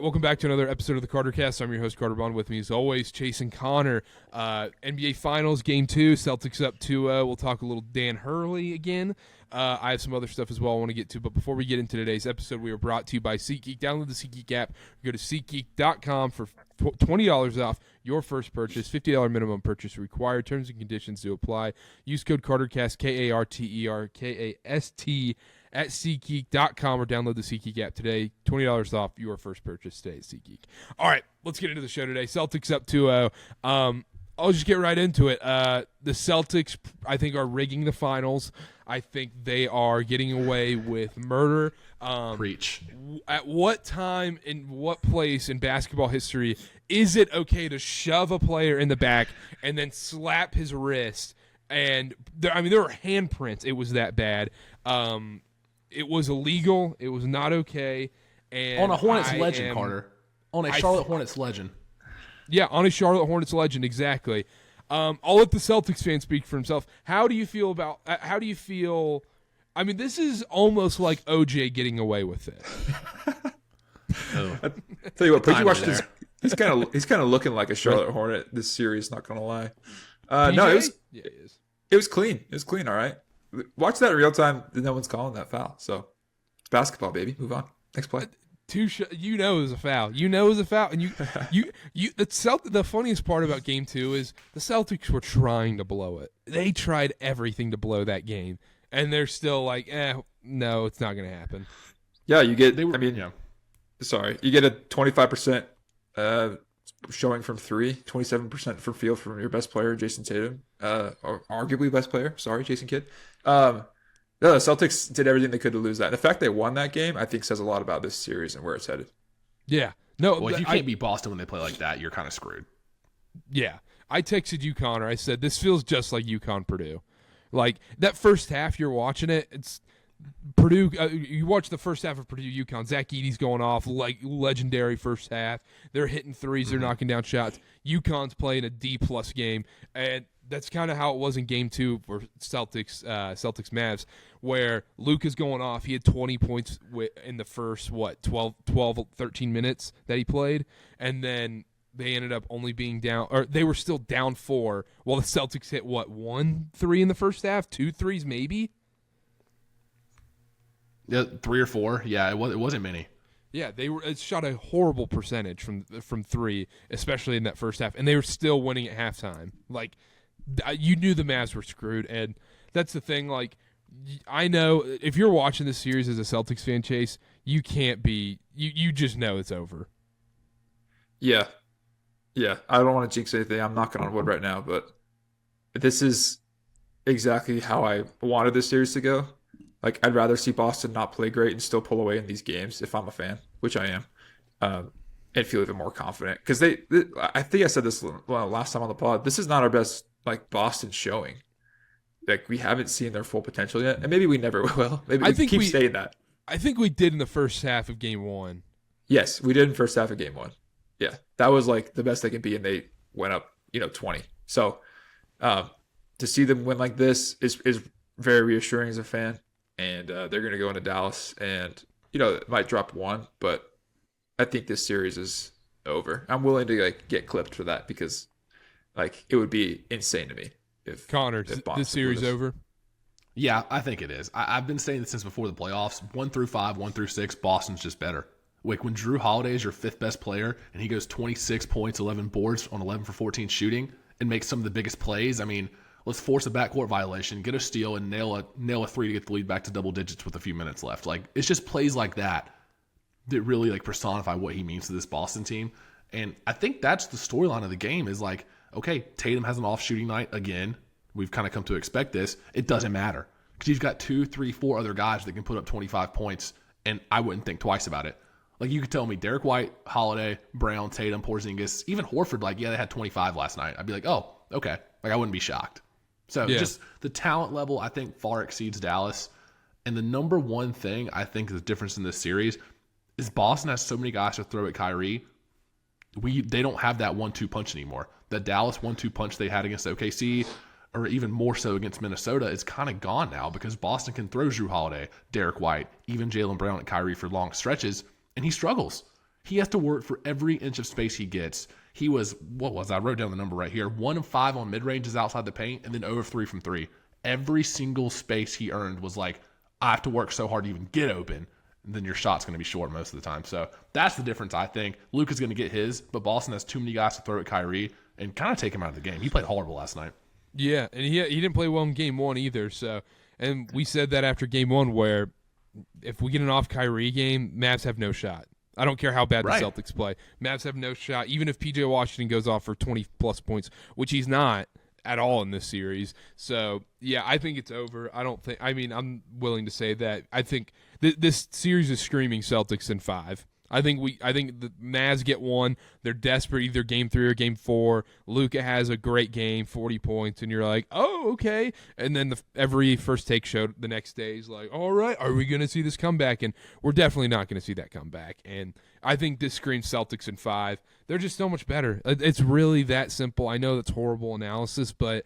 welcome back to another episode of the Karter Cast. I'm your host, Karter Baughan. With me, as always, Chase and Connor. NBA Finals, Game 2, Celtics up 2-0. We'll talk a little Dan Hurley again. I have some other stuff as well I want to get to, but before we get into today's episode, we are brought to you by SeatGeek. Download the SeatGeek app. Go to SeatGeek.com for $20 off your first purchase. $50 minimum purchase required. Terms and conditions to apply. Use code KarterCast, KarterKast, at SeatGeek.com, or download the SeatGeek app today. $20 off your first purchase today at SeatGeek. All right, let's get into the show today. Celtics up 2-0. I'll just get right into it. The Celtics, I think, are rigging the finals. I think they are getting away with murder. Preach. At what time, in what place in basketball history, is it okay to shove a player in the back and then slap his wrist? And there were handprints. It was that bad. It was illegal. It was not okay. And on a Hornets legend, Karter. On a Charlotte Hornets legend. Yeah, on a Charlotte Hornets legend, exactly. I'll let the Celtics fan speak for himself. How do you feel about? I mean, this is almost like OJ getting away with it. I tell you what, Pookie watched this. He's kind of looking like a Charlotte Hornet this series. Not gonna lie. No, it was clean. It was clean. All right. Watch that in real time. No one's calling that foul. So it's basketball, baby. Move on. Next play. You know it was a foul. And the funniest part about Game 2 is the Celtics were trying to blow it. They tried everything to blow that game, and they're still like, no, it's not going to happen. Yeah, you get. You get a 25% showing from three, 27% from field from your best player, Jayson Tatum, or arguably best player. Sorry, Jason Kidd. No, the Celtics did everything they could to lose that. And the fact they won that game, I think, says a lot about this series and where it's headed. Yeah. No, well, if you can't beat Boston when they play like that, you're kind of screwed. Yeah. I texted you, Connor. I said, this feels just like UConn Purdue. Like, that first half, you're watching it, it's Purdue. You watch the first half of Purdue UConn. Zach Edey's going off, like legendary first half. They're hitting threes. They're knocking down shots. UConn's playing a D-plus game. And that's kind of how it was in Game 2 for Celtics Mavs, where Luka's going off. He had 20 points in the first, 12, 13 minutes that he played. And then they ended up only being down, or they were still down 4, while the Celtics hit, 1 3 in the first half? 2 threes maybe? Yeah, 3 or 4. Yeah, it wasn't many. Yeah, it shot a horrible percentage from 3, especially in that first half. And they were still winning at halftime. Like, you knew the Mavs were screwed, and that's the thing. Like, I know if you're watching this series as a Celtics fan, Chase, you can't be. You just know it's over. Yeah. I don't want to jinx anything. I'm knocking on wood right now, but this is exactly how I wanted this series to go. Like, I'd rather see Boston not play great and still pull away in these games if I'm a fan, which I am, and feel even more confident. Because I think I said this last time on the pod. This is not our best. Like, Boston showing. Like, we haven't seen their full potential yet. And maybe we never will. Maybe we keep saying that. I think we did in the first half of Game 1. Yes, we did in the first half of Game 1. Yeah, that was, like, the best they could be, and they went up, 20. So, to see them win like this is very reassuring as a fan. And they're going to go into Dallas, and, it might drop 1, but I think this series is over. I'm willing to, like, get clipped for that because... Like, it would be insane to me if Connor, this series over? Yeah, I think it is. I've been saying this since before the playoffs. 1 through 5, 1 through 6, Boston's just better. Like, when Drew Holiday is your 5th best player and he goes 26 points, 11 boards on 11 for 14 shooting and makes some of the biggest plays, I mean, let's force a backcourt violation, get a steal, and nail a 3 to get the lead back to double digits with a few minutes left. Like, it's just plays like that that really, like, personify what he means to this Boston team. And I think that's the storyline of the game is, like, okay, Tatum has an off shooting night again. We've kind of come to expect this. It doesn't matter because he's got 2, 3, 4 other guys that can put up 25 points, and I wouldn't think twice about it. Like, you could tell me Derek White, Holiday, Brown, Tatum, Porzingis, even Horford, like, yeah, they had 25 last night. I'd be like, oh, okay. Like, I wouldn't be shocked. So just the talent level, I think, far exceeds Dallas. And the number one thing I think is the difference in this series is Boston has so many guys to throw at Kyrie. They don't have that 1-2 punch anymore. The Dallas 1-2 punch they had against OKC, or even more so against Minnesota, is kind of gone now because Boston can throw Jrue Holiday, Derek White, even Jaylen Brown at Kyrie for long stretches, and he struggles. He has to work for every inch of space he gets. He was, I wrote down the number right here. 1 of 5 on mid-ranges outside the paint, and then 0 of 3 from 3. Every single space he earned was like, I have to work so hard to even get open. And then your shot's going to be short most of the time. So that's the difference, I think. Luka's going to get his, but Boston has too many guys to throw at Kyrie and kind of take him out of the game. He played horrible last night. Yeah, and he didn't play well in game 1 either. So, and we said that after game 1 where if we get an off Kyrie game, Mavs have no shot. I don't care how bad the Celtics play. Mavs have no shot, even if P.J. Washington goes off for 20-plus points, which he's not at all in this series. So, yeah, I think it's over. I'm willing to say that. I think this series is screaming Celtics in 5. I think the Mavs get 1. They're desperate, either game 3 or game 4. Luka has a great game, 40 points, and you're like, oh, okay. And then every First Take show the next day is like, all right, are we going to see this comeback? And we're definitely not going to see that comeback. And I think this screams Celtics in 5. They're just so much better. It's really that simple. I know that's horrible analysis, but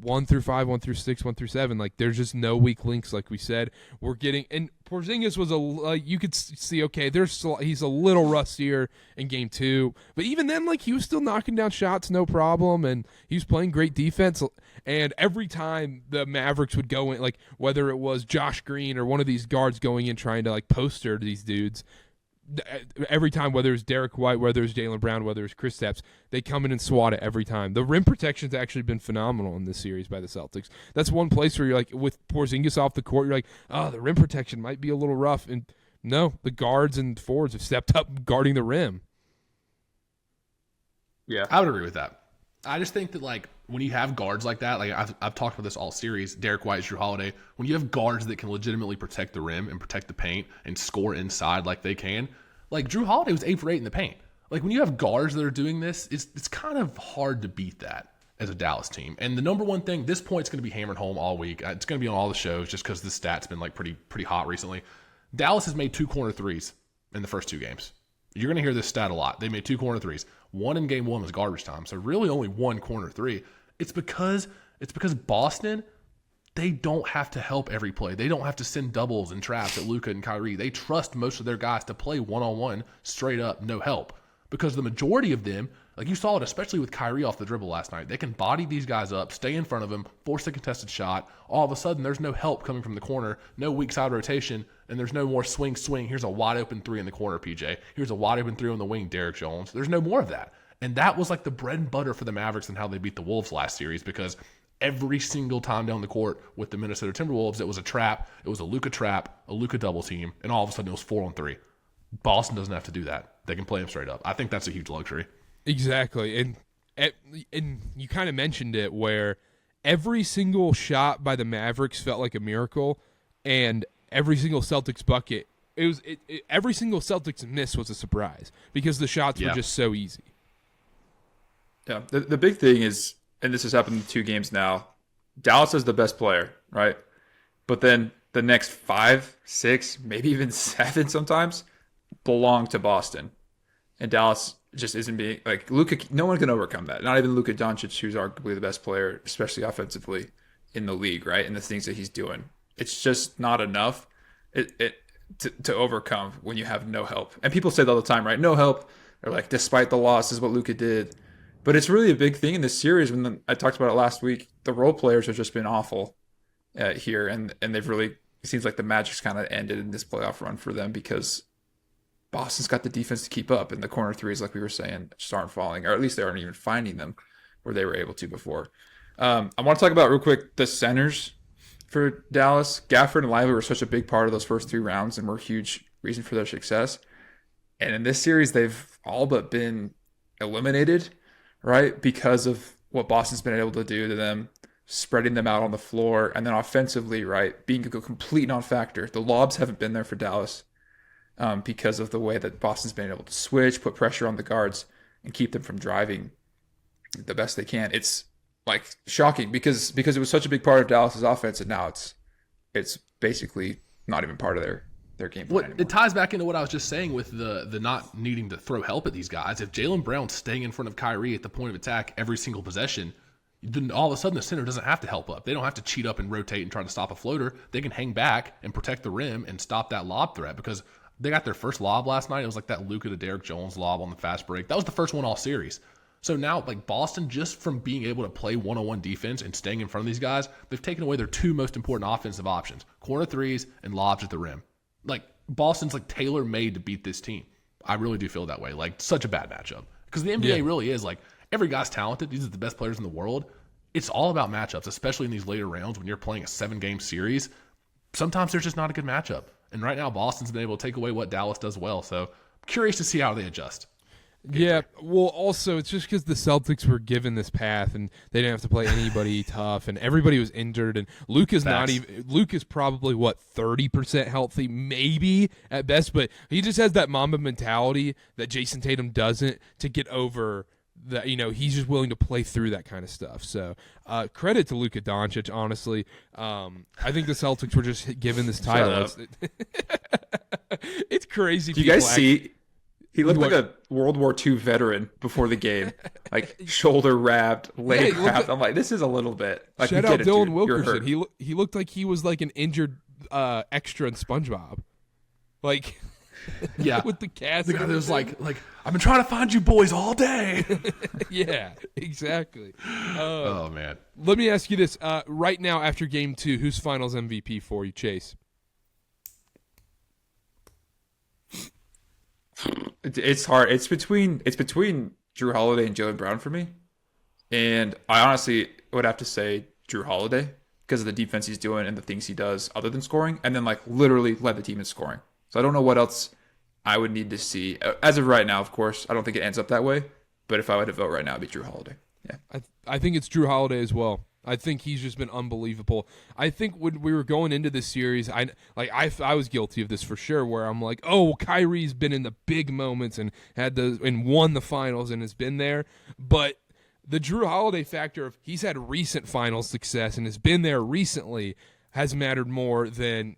1 through 5, 1 through 6, 1 through 7. Like, there's just no weak links, like we said. We're getting, and Porzingis was you could see, okay, he's a little rustier in game 2, but even then, like, he was still knocking down shots, no problem, and he was playing great defense. And every time the Mavericks would go in, like, whether it was Josh Green or one of these guards going in trying to like poster these dudes, every time, whether it's Derek White, whether it's Jaylen Brown, whether it's Kristaps, they come in and swat it every time. The rim protection's actually been phenomenal in this series by the Celtics. That's one place where you're like, with Porzingis off the court, you're like, oh, the rim protection might be a little rough. And no, the guards and forwards have stepped up guarding the rim. Yeah, I would agree with that. I just think that, like, when you have guards like that, like I've talked about this all series, Derek White, Jrue Holiday, when you have guards that can legitimately protect the rim and protect the paint and score inside like they can, like Jrue Holiday was 8 for 8 in the paint. Like, when you have guards that are doing this, it's kind of hard to beat that as a Dallas team. And the number one thing, this point's going to be hammered home all week. It's going to be on all the shows just because the stat's been like pretty hot recently. Dallas has made 2 corner threes in the first 2 games. You're going to hear this stat a lot. They made 2 corner threes. 1 in game 1 was garbage time. So really only 1 corner 3. It's because Boston, they don't have to help every play. They don't have to send doubles and traps at Luka and Kyrie. They trust most of their guys to play one-on-one, straight up, no help. Because the majority of them, like you saw it especially with Kyrie off the dribble last night, they can body these guys up, stay in front of them, force a contested shot. All of a sudden, there's no help coming from the corner, no weak side rotation, and there's no more swing. Here's a wide open 3 in the corner, PJ. Here's a wide open 3 on the wing, Derek Jones. There's no more of that. And that was like the bread and butter for the Mavericks and how they beat the Wolves last series, because every single time down the court with the Minnesota Timberwolves, it was a trap. It was a Luka trap, a Luka double team, and all of a sudden it was 4-on-3. Boston doesn't have to do that. They can play them straight up. I think that's a huge luxury. Exactly. And you kind of mentioned it, where every single shot by the Mavericks felt like a miracle, and every single Celtics bucket, every single Celtics miss was a surprise because the shots were just so easy. Yeah, the big thing is, and this has happened in 2 games now, Dallas is the best player, right? But then the next 5, 6, maybe even 7 sometimes belong to Boston. And Dallas just isn't being, like, Luka, no one can overcome that. Not even Luka Doncic, who's arguably the best player, especially offensively, in the league, right? And the things that he's doing. It's just not enough to overcome when you have no help. And people say that all the time, right? No help. They're like, despite the loss, is what Luka did. But it's really a big thing in this series. I talked about it last week. The role players have just been awful here, and they've really, it seems like the Magic's kind of ended in this playoff run for them because Boston's got the defense to keep up, and the corner threes, like we were saying, just aren't falling, or at least they aren't even finding them where they were able to before. I want to talk about real quick the centers for Dallas. Gafford and Lively were such a big part of those first 3 rounds and were a huge reason for their success. And in this series, they've all but been eliminated, right? Because of what Boston's been able to do to them, spreading them out on the floor, and then offensively, right, being a complete non-factor. The lobs haven't been there for Dallas because of the way that Boston's been able to switch, put pressure on the guards, and keep them from driving the best they can. It's like shocking because it was such a big part of Dallas's offense, and now it's basically not even part of their game plan anymore. It ties back into what I was just saying with the not needing to throw help at these guys. If Jaylen Brown's staying in front of Kyrie at the point of attack every single possession, then all of a sudden the center doesn't have to help up. They don't have to cheat up and rotate and try to stop a floater. They can hang back and protect the rim and stop that lob threat, because They got their first lob last night. It was like that Luka to Derrick Jones lob on the fast break. That was the first one all series. So now, like Boston, just from being able to play one-on-one defense and staying in front of these guys, they've taken away their two most important offensive options: corner threes and lobs at the rim. Like Boston's like tailor-made to beat this team. I really do feel that way. Like such a bad matchup because the NBA really is like every guy's talented. These are the best players in the world. It's all about matchups, especially in these later rounds when you're playing a 7-game series. Sometimes there's just not a good matchup. And right now, Boston's been able to take away what Dallas does well. So I'm curious to see how they adjust. Yeah, well, also, it's just because the Celtics were given this path and they didn't have to play anybody tough, and everybody was injured, and Luka's probably, 30% healthy, maybe at best, but he just has that Mamba mentality that Jayson Tatum doesn't to get over that. He's just willing to play through that kind of stuff. So credit to Luka Doncic, honestly. I think the Celtics were just given this title. It's crazy. Do you guys see? He looked like a World War II veteran before the game, like shoulder wrapped, leg wrapped. I'm like, this is a little bit. Like, shout out Dylan Wilkerson. He looked like he was like an injured extra in SpongeBob, like with the cast. The guy that was like I've been trying to find you boys all day. Yeah, exactly. Oh man. Let me ask you this: right now, after Game 2, who's Finals MVP for you, Chase? It's hard. It's between Drew Holiday and Jaylen Brown for me, and I honestly would have to say Drew Holiday because of the defense he's doing and the things he does other than scoring, and then like literally led the team in scoring. So I don't know what else I would need to see as of right now. Of course, I don't think it ends up that way, but if I were to vote right now, it'd be Drew Holiday. Yeah, I think it's Drew Holiday as well. I think he's just been unbelievable. I think when we were going into this series, I was guilty of this for sure, where I'm like, oh, Kyrie's been in the big moments and won the finals and has been there. But the Drew Holiday factor of he's had recent finals success and has been there recently has mattered more than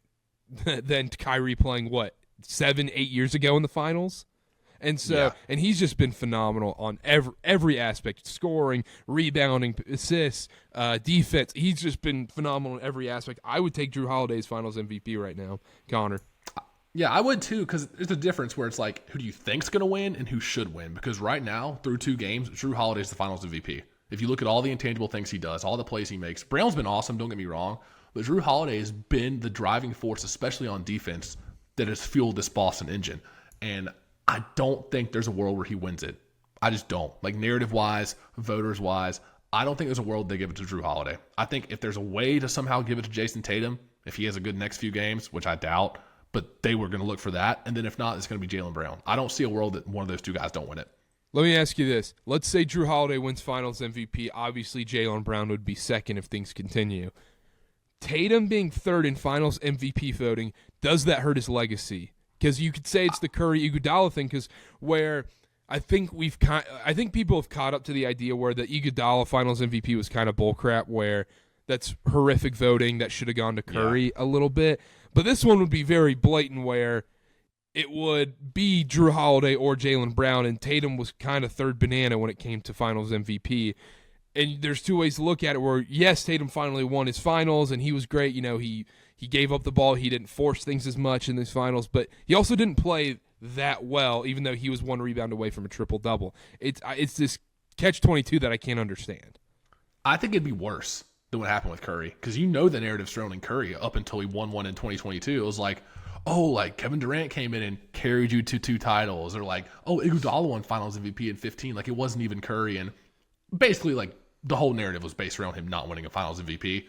Kyrie playing 7-8 years ago in the finals. And so, and he's just been phenomenal on every aspect: scoring, rebounding, assists, defense. He's just been phenomenal in every aspect. I would take Drew Holiday's Finals MVP right now, Connor. Yeah, I would too, because there's a difference where it's like, who do you think's going to win and who should win? Because right now, through 2 games, Drew Holiday's the Finals MVP. If you look at all the intangible things he does, all the plays he makes, Brown's been awesome. Don't get me wrong, but Drew Holiday has been the driving force, especially on defense, that has fueled this Boston engine. And I don't think there's a world where he wins it. I just don't. Like narrative-wise, voters-wise, I don't think there's a world they give it to Drew Holiday. I think if there's a way to somehow give it to Jayson Tatum, if he has a good next few games, which I doubt, but they were going to look for that. And then if not, it's going to be Jaylen Brown. I don't see a world that one of those 2 guys don't win it. Let me ask you this. Let's say Drew Holiday wins Finals MVP. Obviously, Jaylen Brown would be second if things continue. Tatum being third in Finals MVP voting, does that hurt his legacy? Because you could say it's the Curry-Iguodala thing, because where I think people have caught up to the idea where the Iguodala Finals MVP was kind of bullcrap, where that's horrific voting that should have gone to Curry a little bit. But this one would be very blatant, where it would be Drew Holiday or Jaylen Brown, and Tatum was kind of third banana when it came to Finals MVP. And there's 2 ways to look at it, where, yes, Tatum finally won his finals, and he was great. He gave up the ball. He didn't force things as much in these finals, but he also didn't play that well, even though he was 1 rebound away from a triple-double. It's this catch-22 that I can't understand. I think it'd be worse than what happened with Curry, because the narrative surrounding Curry up until he won one in 2022. It was like, oh, like Kevin Durant came in and carried you to 2 titles, or like, oh, Iguodala won Finals MVP in 15. Like it wasn't even Curry, and basically like the whole narrative was based around him not winning a Finals MVP.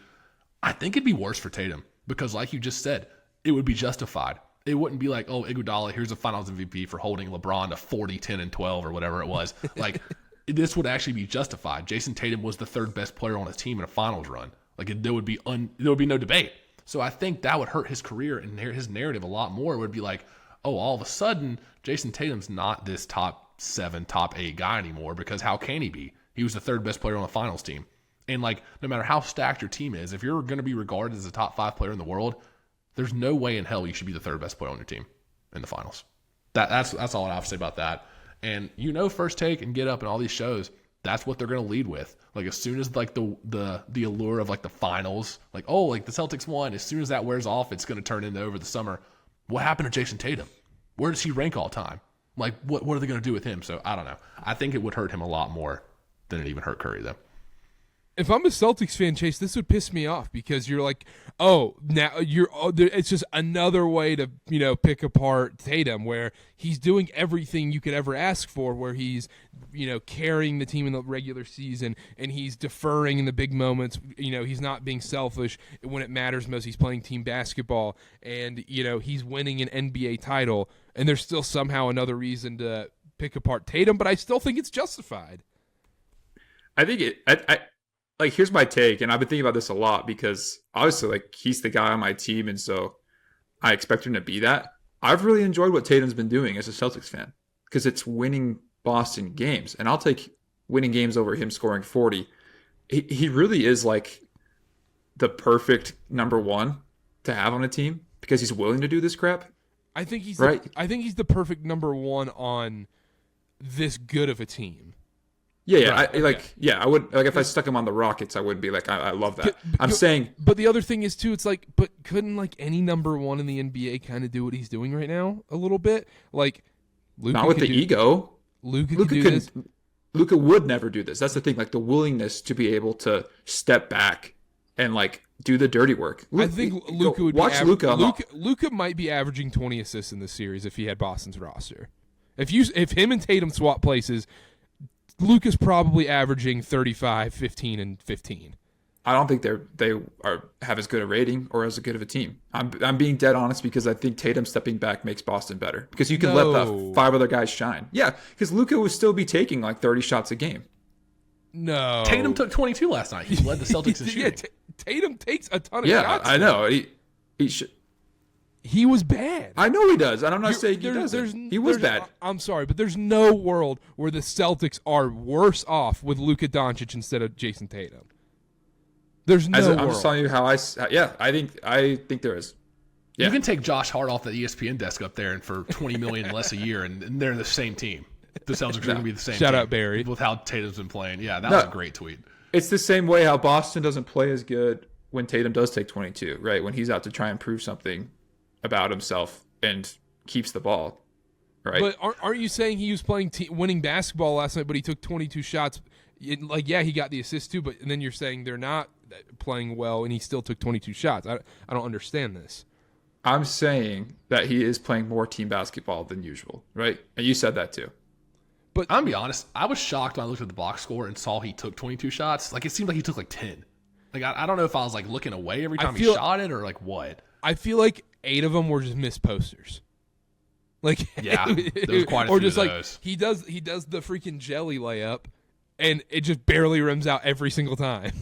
I think it'd be worse for Tatum. Because like you just said, it would be justified. It wouldn't be like, oh, Iguodala, here's a Finals MVP for holding LeBron to 40, 10, and 12 or whatever it was. Like, this would actually be justified. Jayson Tatum was the 3rd best player on his team in a Finals run. Like, there would be no debate. So I think that would hurt his career and his narrative a lot more. It would be like, oh, all of a sudden, Jayson Tatum's not this top 7, top 8 guy anymore, because how can he be? He was the 3rd best player on the Finals team. And, like, no matter how stacked your team is, if you're going to be regarded as a top 5 player in the world, there's no way in hell you should be the 3rd best player on your team in the finals. That's all I have to say about that. And First Take and Get Up and all these shows, that's what they're going to lead with. Like, as soon as, like, the allure of, like, the finals, like, oh, like, the Celtics won, as soon as that wears off, it's going to turn into over the summer. What happened to Jayson Tatum? Where does he rank all time? Like, what are they going to do with him? So, I don't know. I think it would hurt him a lot more than it even hurt Curry, though. If I'm a Celtics fan, Chase, this would piss me off because you're like, oh, now it's just another way to, pick apart Tatum where he's doing everything you could ever ask for, where he's, carrying the team in the regular season and he's deferring in the big moments. He's not being selfish when it matters most. He's playing team basketball and, he's winning an NBA title, and there's still somehow another reason to pick apart Tatum, but I still think it's justified. I think here's my take, and I've been thinking about this a lot because obviously, he's the guy on my team, and so I expect him to be that. I've really enjoyed what Tatum's been doing as a Celtics fan because it's winning Boston games, and I'll take winning games over him scoring 40. He really is the perfect number one to have on a team because he's willing to do this crap. I think he's right. I think he's the perfect number one on this good of a team. Yeah, Right, I would if I stuck him on the Rockets, I would be I love that. I'm saying, but the other thing is too, it's but couldn't any number one in the NBA kind of do what he's doing right now a little bit? Luka not with the ego. Luka could do this. Luka would never do this. That's the thing, the willingness to be able to step back and do the dirty work. I think Luka would watch Luka. Luka might be averaging 20 assists in this series if he had Boston's roster. If him and Tatum swap places, Luka's probably averaging 35, 15, and 15. I don't think they have as good a rating or as good of a team. I'm being dead honest because I think Tatum stepping back makes Boston better because you can let the 5 other guys shine. Yeah, because Luka would still be taking 30 shots a game. No, Tatum took 22 last night. He led the Celtics in shooting. Tatum takes a ton of shots. Yeah, I know. He should. He was bad. I know he does. I'm not saying he doesn't. He was bad. I'm sorry, but there's no world where the Celtics are worse off with Luka Doncic instead of Jayson Tatum. There's no world. I'm just telling you how I think there is. Yeah. You can take Josh Hart off the ESPN desk up there and for $20 million less a year, and they're the same team. The Celtics are going to be the same Shout team. out Barry. With how Tatum's been playing. Yeah, that was a great tweet. It's the same way how Boston doesn't play as good when Tatum does take 22, right? When he's out to try and prove something about himself and keeps the ball, right? But aren't you saying he was playing winning basketball last night, but he took 22 shots? He got the assist too, but then you're saying they're not playing well, and he still took 22 shots. I don't understand this. I'm saying that he is playing more team basketball than usual, right? And you said that too. But I'm gonna be honest, I was shocked when I looked at the box score and saw he took 22 shots. It seemed like he took 10. I don't know if I was looking away every time he shot it or what. I feel like 8 of them were just missed posters. Yeah, there was quite a few or just of those. he does the freaking jelly layup, and it just barely rims out every single time.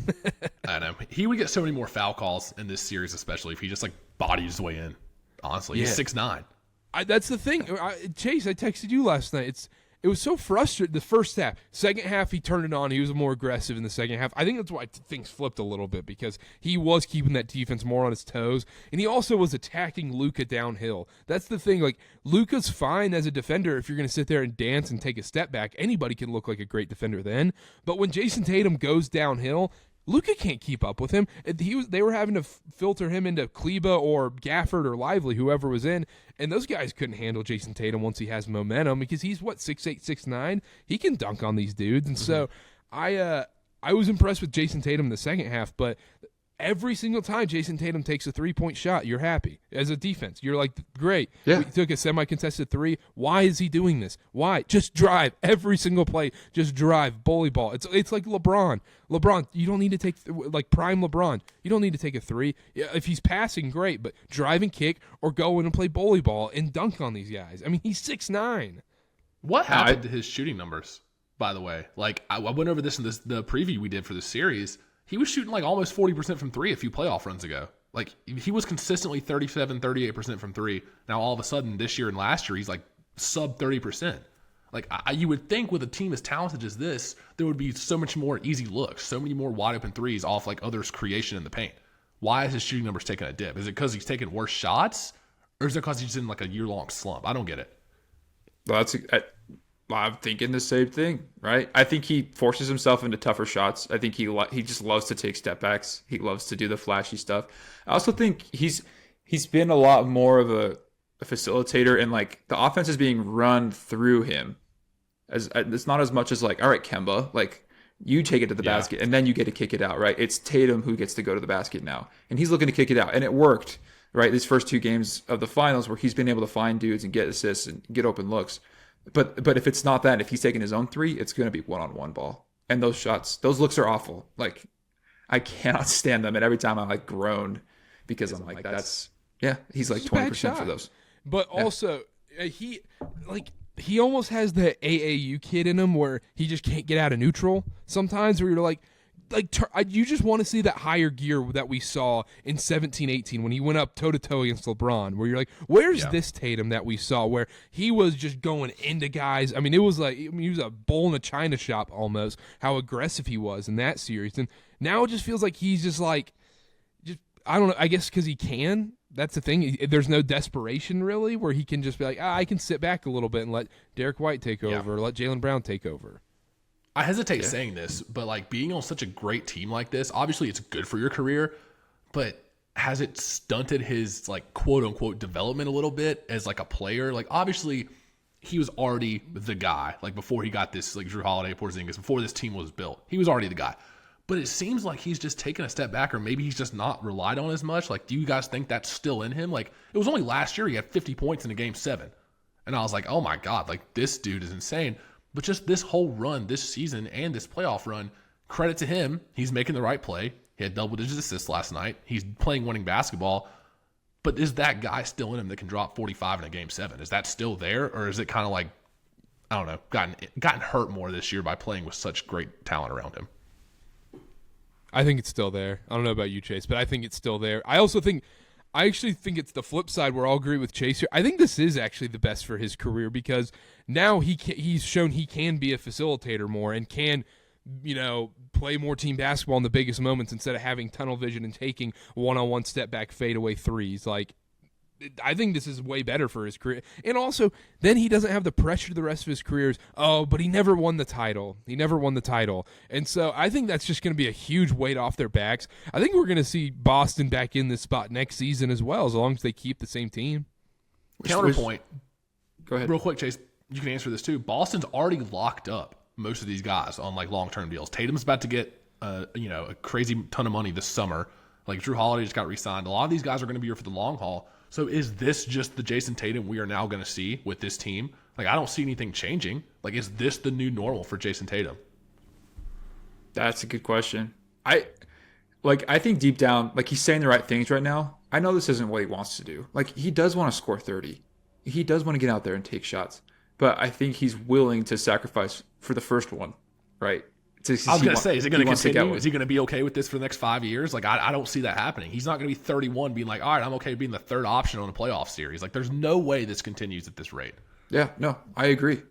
I know he would get so many more foul calls in this series, especially if he just bodied his way in. Honestly, he's 6'9". That's the thing, Chase. I texted you last night. It was so frustrating the first half. Second half, he turned it on. He was more aggressive in the second half. I think that's why things flipped a little bit because he was keeping that defense more on his toes, and he also was attacking Luka downhill. That's the thing. Luka's fine as a defender if you're going to sit there and dance and take a step back. Anybody can look like a great defender then. But when Jayson Tatum goes downhill, Luka can't keep up with him. They were having to filter him into Kleba or Gafford or Lively, whoever was in, and those guys couldn't handle Jayson Tatum once he has momentum because he's 6'8", 6'9". He can dunk on these dudes, and so I was impressed with Jayson Tatum in the second half, but every single time Jayson Tatum takes a 3-point shot, you're happy. As a defense, you're like, great. Yeah. We took a semi-contested 3. Why is he doing this? Why? Just drive. Every single play, just drive. Bully ball. It's like LeBron. LeBron, you don't need to take, prime LeBron. You don't need to take a 3. If he's passing, great, but drive and kick or go in and play bully ball and dunk on these guys. I mean, he's 6'9". What happened to his shooting numbers, by the way? I went over this in the preview we did for the series. He was shooting almost 40% from 3 a few playoff runs ago. He was consistently 37, 38% from 3. Now, all of a sudden, this year and last year, he's sub 30%. You would think with a team as talented as this, there would be so much more easy looks, so many more wide open threes off others' creation in the paint. Why is his shooting numbers taking a dip? Is it because he's taking worse shots? Or is it because he's in a year-long slump? I don't get it. Well, I'm thinking the same thing, right? I think he forces himself into tougher shots. I think he just loves to take step backs. He loves to do the flashy stuff. I also think he's been a lot more of a facilitator, and like the offense is being run through him. As it's not as much as like, all right, Kemba, like you take it to the basket and then you get to kick it out, right? It's Tatum who gets to go to the basket now, and he's looking to kick it out, and it worked, right? These first 2 games of the finals where he's been able to find dudes and get assists and get open looks. But if it's not that, if he's taking his own 3, it's going to be one-on-one ball, and those looks are awful. Like I cannot stand them, and every time I like groan because I'm like, that's he's like 20% for those. But also he almost has the AAU kid in him where he just can't get out of neutral sometimes, where you're like you just want to see that higher gear that we saw in 17-18 when he went up toe-to-toe against LeBron, where you're like, where's this Tatum that we saw where he was just going into guys? I mean, it was like he was a bull in a china shop almost, how aggressive he was in that series. And now it just feels like he's just like, I don't know, I guess because he can. That's the thing. There's no desperation, really, where he can just be like, I can sit back a little bit and let Derek White take over, or let Jaylen Brown take over. I hesitate saying this, but like being on such a great team like this, obviously it's good for your career, but has it stunted his like quote unquote development a little bit as like a player? Like obviously he was already the guy, like before he got this like Jrue Holiday, Porzingis, before this team was built, he was already the guy. But it seems like he's just taken a step back, or maybe he's just not relied on as much. Like, do you guys think that's still in him? Like, it was only last year he had 50 points in a game 7. And I was like, oh my God, like this dude is insane. But just this whole run, this season and this playoff run, credit to him. He's making the right play. He had double-digit assists last night. He's playing winning basketball. But is that guy still in him that can drop 45 in a game 7? Is that still there? Or is it kind of like, I don't know, gotten hurt more this year by playing with such great talent around him? I think it's still there. I don't know about you, Chase, but I think it's still there. I actually think it's the flip side where I'll agree with Chase here. I think this is actually the best for his career because now he's shown he can be a facilitator more and can, play more team basketball in the biggest moments instead of having tunnel vision and taking one-on-one step back fadeaway threes. Like, I think this is way better for his career. And also, then he doesn't have the pressure the rest of his career. But he never won the title. And so I think that's just going to be a huge weight off their backs. I think we're going to see Boston back in this spot next season as well, as long as they keep the same team. Counterpoint. Go ahead. Real quick, Chase, you can answer this too. Boston's already locked up most of these guys on like long-term deals. Tatum's about to get a crazy ton of money this summer. Like Jrue Holiday just got re-signed. A lot of these guys are going to be here for the long haul. So is this just the Jayson Tatum we are now going to see with this team? Like, I don't see anything changing. Like, is this the new normal for Jayson Tatum? That's a good question. I think deep down, like, he's saying the right things right now. I know this isn't what he wants to do. Like, he does want to score 30. He does want to get out there and take shots. But I think he's willing to sacrifice for the first one, right? I was going to say, is it going to continue? Is he going to be okay with this for the next 5 years? Like, I don't see that happening. He's not going to be 31 being like, all right, I'm okay being the third option on a playoff series. Like, there's no way this continues at this rate. Yeah, no, I agree.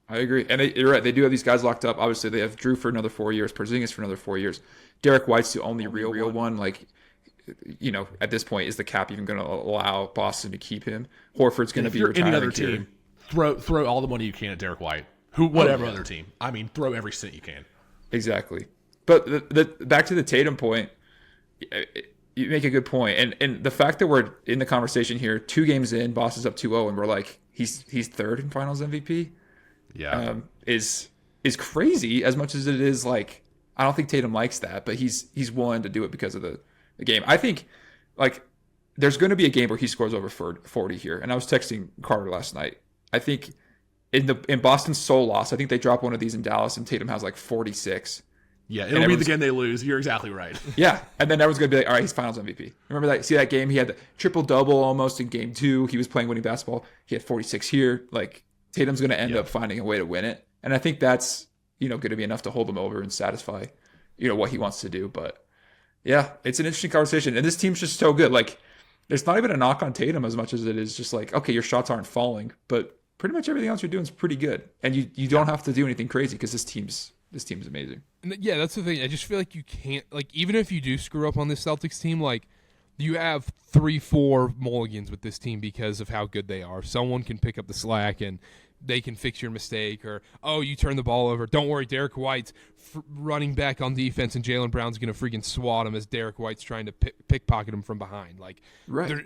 And you're right. They do have these guys locked up. Obviously, they have Jrue for another 4 years, Porzingis for another 4 years. Derek White's the only real one. Like, at this point, is the cap even going to allow Boston to keep him? Horford's going to be retiring. Any other team, throw all the money you can at Derek White. Whatever other team. I mean, throw every cent you can. Exactly. But the back to the Tatum point, you make a good point. And the fact that we're in the conversation here, 2 games in, Boston's up 2-0, and we're like, he's third in Finals MVP. Yeah, is crazy. As much as it is like, I don't think Tatum likes that, but he's willing to do it because of the game. I think like there's going to be a game where he scores over 40 here. And I was texting Karter last night. I think in Boston's sole loss, I think they drop one of these in Dallas, and Tatum has like 46. Yeah, it'll be the game they lose. You're exactly right. Yeah, and then everyone's going to be like, all right, he's Finals MVP. Remember that? See that game? He had the triple-double almost in game 2. He was playing winning basketball. He had 46 here. Like, Tatum's going to end up finding a way to win it. And I think that's, going to be enough to hold him over and satisfy, what he wants to do. But, yeah, it's an interesting conversation. And this team's just so good. Like, there's not even a knock on Tatum as much as it is just like, okay, your shots aren't falling, but pretty much everything else you're doing is pretty good. And you don't have to do anything crazy because this team's amazing. Yeah, that's the thing. I just feel like you can't, like, even if you do screw up on this Celtics team, like, you have 3-4 mulligans with this team because of how good they are. Someone can pick up the slack and they can fix your mistake, or, you turn the ball over. Don't worry, Derek White's running back on defense and Jaylen Brown's going to freaking swat him as Derek White's trying to pickpocket him from behind. Like, right.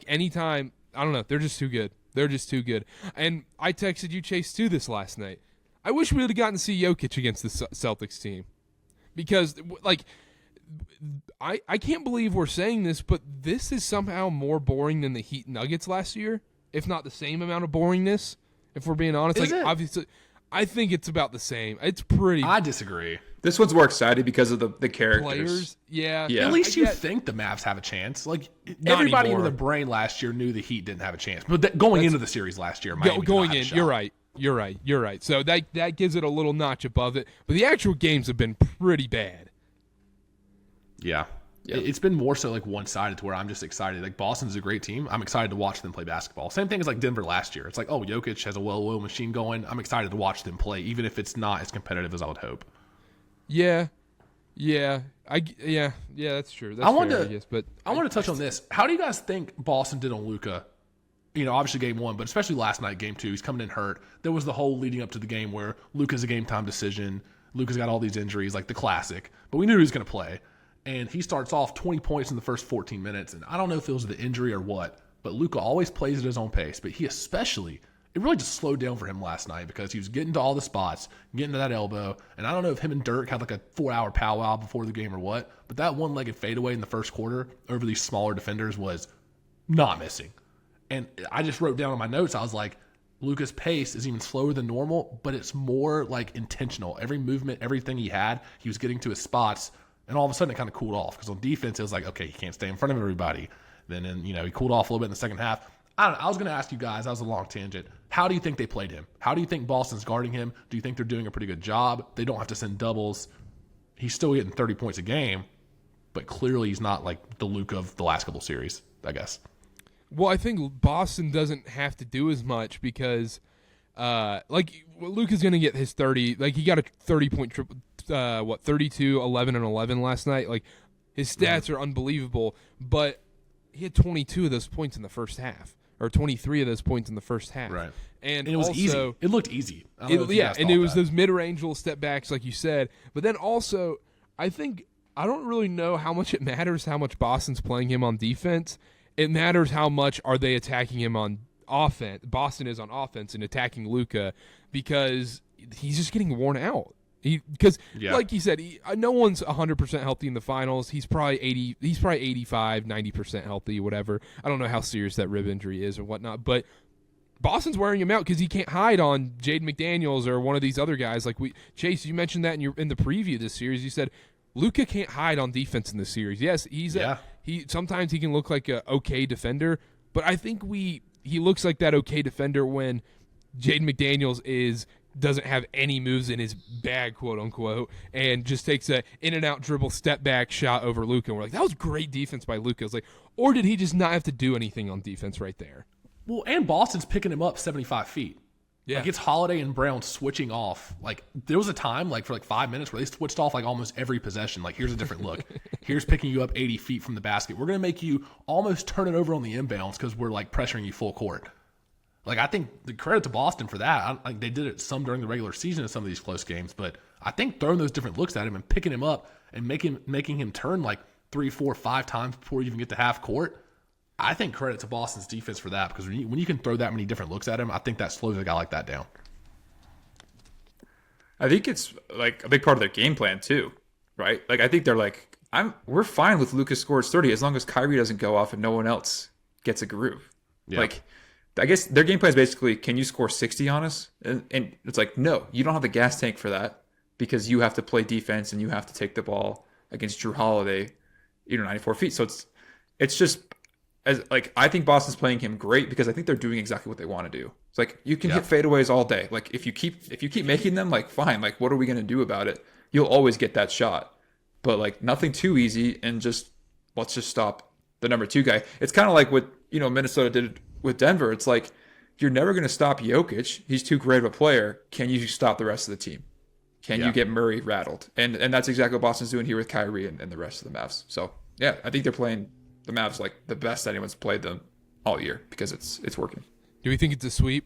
Anytime, I don't know. They're just too good. They're just too good. And I texted you, Chase, too, this last night. I wish we would have gotten to see Jokic against the Celtics team. Because, like, I can't believe we're saying this, but this is somehow more boring than the Heat Nuggets last year, if not the same amount of boringness, if we're being honest. Is like, it? Obviously, I think it's about the same. It's pretty. I disagree. This one's more exciting because of the characters. Players, yeah. Yeah. At least I you get- think the Mavs have a chance. Like Not everybody anymore. with a brain last year knew the Heat didn't have a chance. But going into the series last year, Miami did not going have a in, shot. you're right. So that gives it a little notch above it. But the actual games have been pretty bad. Yeah. It's been more so like one-sided to where I'm just excited. Like Boston's a great team. I'm excited to watch them play basketball. Same thing as like Denver last year. It's like, oh, Jokic has a well-oiled machine going. I'm excited to watch them play, even if it's not as competitive as I would hope. Yeah, that's true. That's I wanted fair, to- I guess, but I want to touch on this. How do you guys think Boston did on Luka? You know, obviously game 1, but especially last night, game 2. He's coming in hurt. There was the whole leading up to the game where Luka's a game-time decision. Luka's got all these injuries, like the classic. But we knew he was going to play. And he starts off 20 points in the first 14 minutes. And I don't know if it was the injury or what, but Luka always plays at his own pace. But he especially, it really just slowed down for him last night because he was getting to all the spots, getting to that elbow. And I don't know if him and Dirk had like a 4-hour powwow before the game or what, but that one-legged fadeaway in the first quarter over these smaller defenders was not missing. And I just wrote down on my notes, I was like, Luka's pace is even slower than normal, but it's more like intentional. Every movement, everything he had, he was getting to his spots. And all of a sudden, it kind of cooled off because on defense, it was like, okay, he can't stay in front of everybody. Then, he cooled off a little bit in the second half. I don't know. I was going to ask you guys, that was a long tangent. How do you think they played him? How do you think Boston's guarding him? Do you think they're doing a pretty good job? They don't have to send doubles. He's still getting 30 points a game, but clearly he's not like the Luka of the last couple series, I guess. well, I think Boston doesn't have to do as much because, Luka's going to get his 30. Like he got a 30-point triple. 32, 11, and 11 last night. Like his stats are unbelievable, but he had 22 of those points in the first half, or 23 of those points in the first half. Right. And it was also, easy. It looked easy. I don't know if you guys and thought it was that. those mid-range little step backs, like you said. But then also, I don't really know how much it matters how much Boston's playing him on defense. It matters how much are they attacking him on offense. Boston is on offense and attacking Luka because he's just getting worn out. Like you said, no one's 100% healthy in the finals. He's probably 85, 90% healthy, whatever. I don't know how serious that rib injury is or whatnot, but Boston's wearing him out because he can't hide on Jaden McDaniels or one of these other guys. Like Chase, you mentioned that in the preview of this series. You said Luka can't hide on defense in this series. Yes, sometimes he can look like a okay defender, but I think he looks like that okay defender when Jaden McDaniels doesn't have any moves in his bag, quote unquote, and just takes a in and out dribble step back shot over Luka. And we're like, that was great defense by Luka. It's like, or did he just not have to do anything on defense right there? Well, and Boston's picking him up 75 feet. Yeah. Like it's Holiday and Brown switching off. Like there was a time for 5 minutes where they switched off like almost every possession. Like here's a different look. Here's picking you up 80 feet from the basket. We're going to make you almost turn it over on the inbounds because we're like pressuring you full court. Like I think the credit to Boston for that. Like they did it some during the regular season in some of these close games, but I think throwing those different looks at him and picking him up and making him turn like 3, 4, 5 times before you even get to half court. I think credit to Boston's defense for that because when you can throw that many different looks at him, I think that slows a guy like that down. I think it's like a big part of their game plan too, right? Like I think they're like, we're fine with Lucas scores 30 as long as Kyrie doesn't go off and no one else gets a groove. Yeah. Like I guess their game plan is basically, can you score 60 on us? And it's like, no, you don't have the gas tank for that because you have to play defense and you have to take the ball against Drew Holiday, 94 feet. So it's just as like I think Boston's playing him great because I think they're doing exactly what they want to do. It's like you can hit fadeaways all day. Like if you keep making them, like fine. Like what are we gonna do about it? You'll always get that shot, but like nothing too easy and let's just stop the number 2 guy. It's kind of like what Minnesota did with Denver. It's like you're never gonna stop Jokic. He's too great of a player. Can you stop the rest of the team? Can you get Murray rattled? And that's exactly what Boston's doing here with Kyrie and the rest of the Mavs. So yeah, I think they're playing the Mavs like the best anyone's played them all year because it's working. Do we think it's a sweep?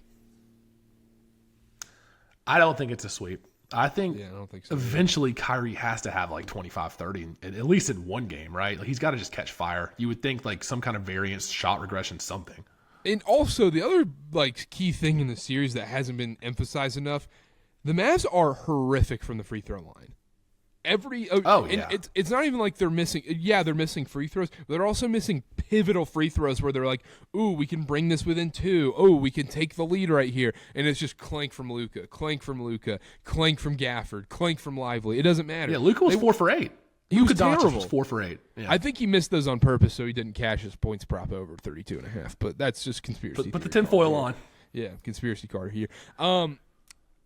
I don't think it's a sweep. I think I don't think so. eventually Kyrie has to have like 25, 30, at least in one game, right? Like he's got to just catch fire. You would think like some kind of variance, shot regression, something. And also the other key thing in the series that hasn't been emphasized enough, the Mavs are horrific from the free throw line. It's not even like they're missing. Yeah, they're missing free throws, but they're also missing pivotal free throws where they're like, "Ooh, we can bring this within 2. Oh, we can take the lead right here," and it's just clank from Luka, clank from Gafford, clank from Lively. It doesn't matter. Yeah, Luka was 4 for 8. He was Doncic terrible. Was 4 for 8. Yeah. I think he missed those on purpose so he didn't cash his points prop over 32.5. But that's just conspiracy. Put the tinfoil on. Yeah, conspiracy Carter here.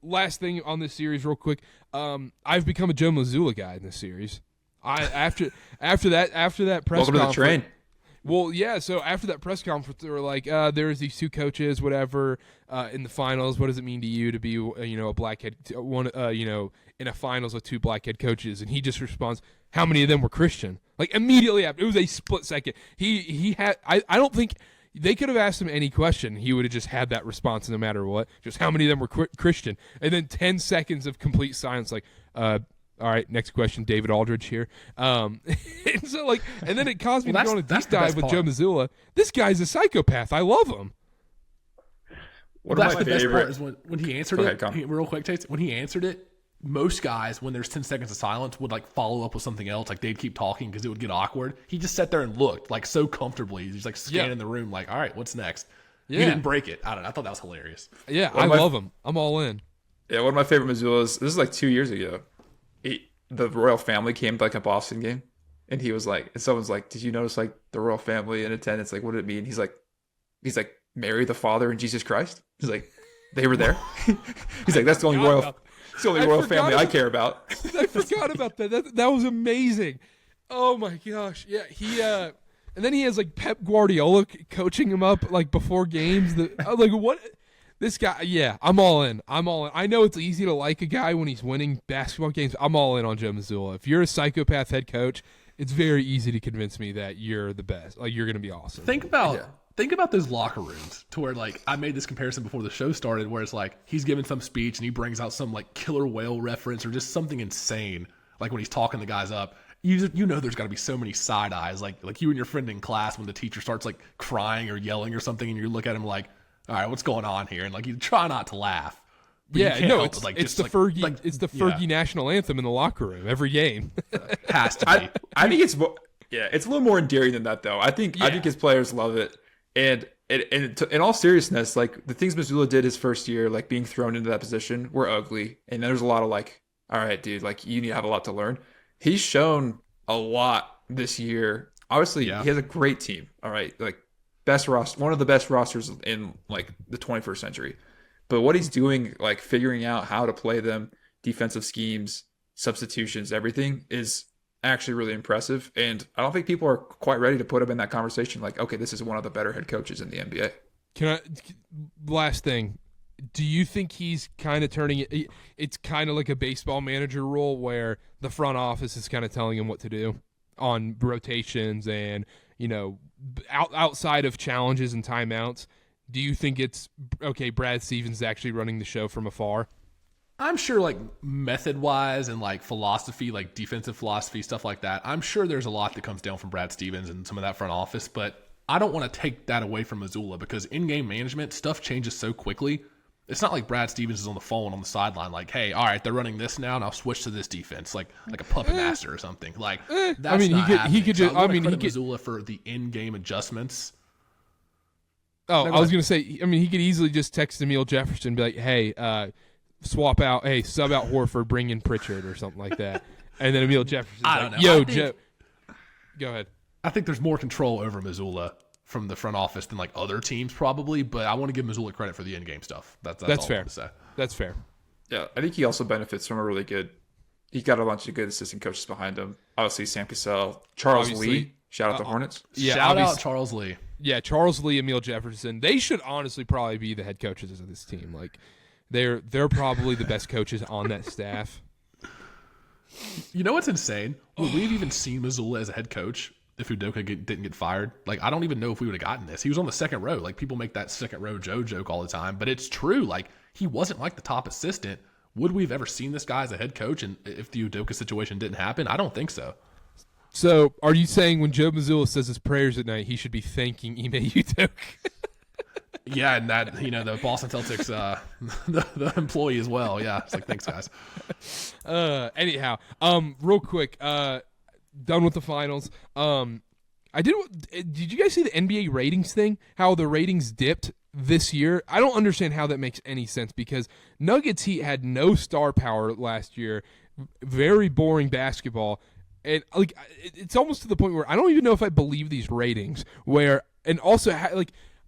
Last thing on this series, real quick. I've become a Joe Mazzulla guy in this series. After that press Welcome conference. to the train. Well, yeah. So after that press conference, they were like, "There's these 2 coaches, whatever, in the finals. What does it mean to you to be, a black head one, in a finals with 2 black head coaches?" And he just responds, "How many of them were Christian?" Like immediately after, it was a split second. He had. I don't think. They could have asked him any question. He would have just had that response no matter what. Just how many of them were Christian? And then 10 seconds of complete silence like, all right, next question, David Aldridge here. And then it caused me to go on a deep dive with Joe Mazzulla. This guy's a psychopath. I love him. That's the best part is when he answered real quick, Tate, when he answered it, most guys, when there's 10 seconds of silence, would follow up with something else. They'd keep talking because it would get awkward. He just sat there and looked so comfortably. He's scanning the room all right, what's next? Yeah. He didn't break it. I don't know. I thought that was hilarious. Yeah, I love him. I'm all in. Yeah, one of my favorite Mazzullas, this is 2 years ago. The royal family came to a Boston game, and he was and someone's like, "Did you notice the royal family in attendance? What did it mean?" He's like, Mary, the Father, and Jesus Christ. He's like, they were there. He's like, that's the only royal. It's the only royal family I care about. I forgot about that. That was amazing. Oh my gosh. Yeah, he and then he has Pep Guardiola coaching him up before games. What? This guy, yeah, I'm all in. I know it's easy to like a guy when he's winning basketball games. I'm all in on Joe Mazzulla. If you're a psychopath head coach, it's very easy to convince me that you're the best. You're going to be awesome. Think about those locker rooms to where I made this comparison before the show started where it's he's giving some speech and he brings out some killer whale reference or just something insane when he's talking the guys up. There's got to be so many side eyes like you and your friend in class when the teacher starts crying or yelling or something and you look at him all right, what's going on here? And you try not to laugh. Yeah, no, it's the Fergie national anthem in the locker room every game. Has to be. I think it's a little more endearing than that though. I think his players love it. And in all seriousness, the things Mazzulla did his first year, being thrown into that position, were ugly. And there's a lot of all right, dude, you need to have a lot to learn. He's shown a lot this year. Obviously, he has a great team. All right, best roster, one of the best rosters in the 21st century. But what he's doing, figuring out how to play them, defensive schemes, substitutions, everything is actually really impressive, and I don't think people are quite ready to put him in that conversation okay, this is one of the better head coaches in the NBA. Last thing, do you think he's kind of turning it, it's kind of like a baseball manager role where the front office is kind of telling him what to do on rotations and outside of challenges and timeouts? Do you think it's okay, Brad Stevens is actually running the show from afar? I'm sure method-wise and philosophy, defensive philosophy, stuff like that, I'm sure there's a lot that comes down from Brad Stevens and some of that front office, but I don't want to take that away from Mazzulla because in-game management, stuff changes so quickly. It's not like Brad Stevens is on the phone on the sideline hey, all right, they're running this now, and I'll switch to this defense, like a puppet master or something. That's he could just, Mazzulla for the in-game adjustments. Oh, I was going to say, he could easily just text Emile Jefferson and be like, hey, sub out Horford, bring in Pritchard or something like that. And then Emile Jefferson's go ahead. I think there's more control over Mazzulla from the front office than other teams probably, but I want to give Mazzulla credit for the in-game stuff. That's all fair. I want to say. That's fair. Yeah, I think he also benefits from he's got a bunch of good assistant coaches behind him. Obviously, Sam Cassell, Charles Lee, shout out to Hornets. Yeah, shout out Charles Lee. Yeah, Charles Lee, Emile Jefferson. They should honestly probably be the head coaches of this team. They're probably the best coaches on that staff. You know what's insane? Would we have even seen Mazzulla as a head coach if Udoka didn't get fired? I don't even know if we would have gotten this. He was on the second row. People make that second row Joe joke all the time, but it's true. He wasn't the top assistant. Would we have ever seen this guy as a head coach? And if the Udoka situation didn't happen, I don't think so. So, are you saying when Joe Mazzulla says his prayers at night, he should be thanking Ime Udoka? Yeah, and that the Boston Celtics, the employee as well. Yeah, it's like thanks guys. Anyhow, real quick, done with the finals. Did you guys see the NBA ratings thing? How the ratings dipped this year? I don't understand how that makes any sense because Nuggets Heat had no star power last year. Very boring basketball. And like it's almost to the point where I don't even know if I believe these ratings. And also